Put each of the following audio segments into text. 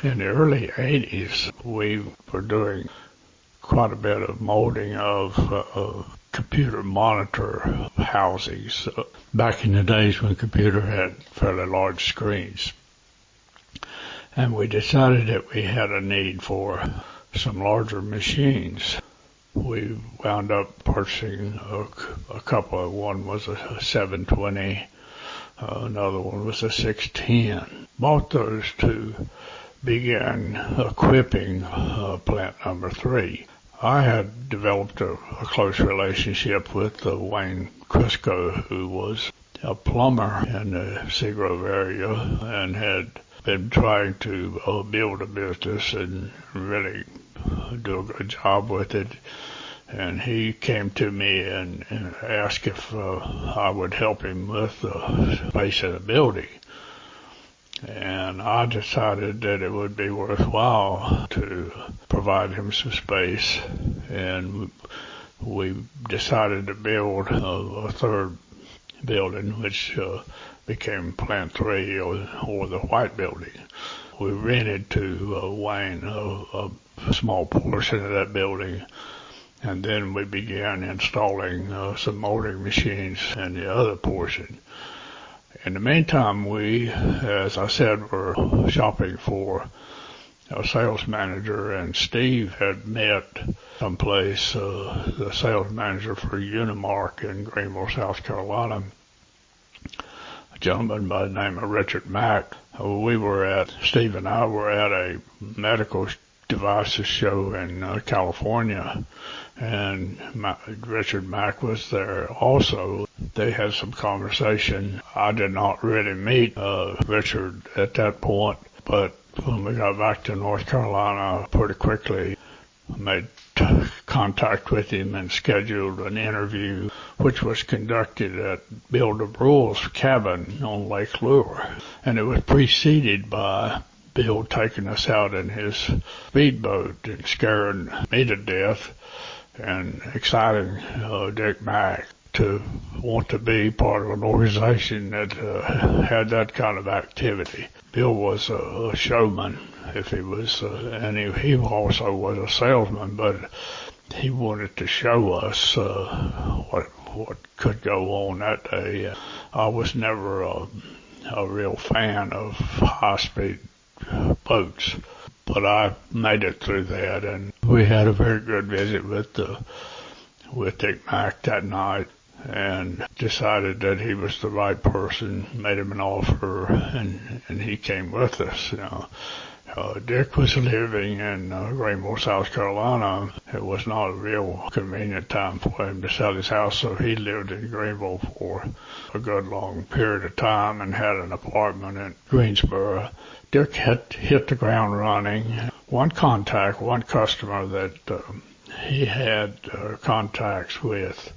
In the early 80s, we were doing quite a bit of molding of computer monitor housings back in the days when computer had fairly large screens. And we decided that we had a need for some larger machines. We wound up purchasing a couple. One was a 720, another one was a 610. Bought those to begin equipping plant number 3. I had developed a close relationship with Wayne Crisco, who was a plumber in the Seagrove area and had been trying to build a business and really do a good job with it. And he came to me and asked if I would help him with the space in the building. And I decided that it would be worthwhile to provide him some space. And we decided to build a third building, which became Plant 3, or the White Building. We rented to Wayne a small portion of that building, and then we began installing some molding machines in the other portion. In the meantime, we, as I said, were shopping for a sales manager, and Steve had met someplace, the sales manager for Unimark in Greenville, South Carolina, a gentleman by the name of Richard Mack. Steve and I were at a medical devices show in California, and Richard Mack was there also. They had some conversation. I did not really meet Richard at that point, but when we got back to North Carolina, pretty quickly made contact with him and scheduled an interview, which was conducted at Bill DeBrule's cabin on Lake Lure. And it was preceded by Bill taking us out in his speedboat and scaring me to death and exciting Dick Mack to want to be part of an organization that had that kind of activity. Bill was a showman, and he also was a salesman, but he wanted to show us what could go on that day. I was never a real fan of high-speed boats, but I made it through that, and we had a very good visit with Dick Mack that night, and decided that he was the right person, made him an offer, and he came with us. Dick was living in Greenville, South Carolina. It was not a real convenient time for him to sell his house, so he lived in Greenville for a good long period of time and had an apartment in Greensboro. Dick had hit the ground running. One customer that he had contacts with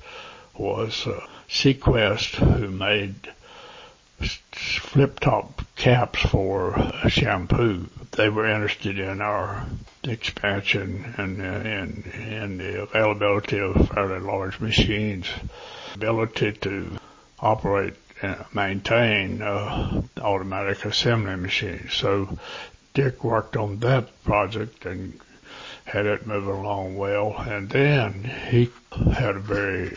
was Sequest, who made flip-top caps for shampoo. They were interested in our expansion and the availability of fairly large machines, ability to operate and maintain automatic assembly machines. So Dick worked on that project and had it move along well. And then he had a very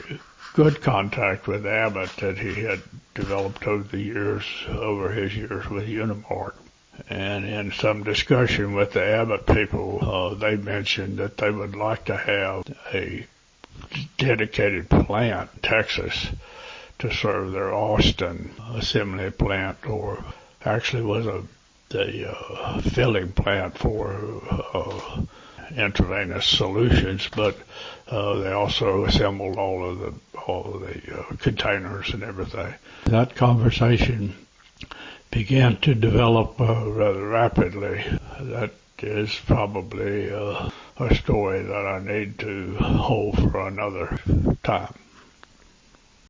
good contact with Abbott that he had developed over his years with Unimark. And in some discussion with the Abbott people, they mentioned that they would like to have a dedicated plant in Texas to serve their Austin assembly plant, or actually was the filling plant for intravenous solutions, but they also assembled all of the containers and everything. That conversation began to develop rather rapidly. That is probably a story that I need to hold for another time.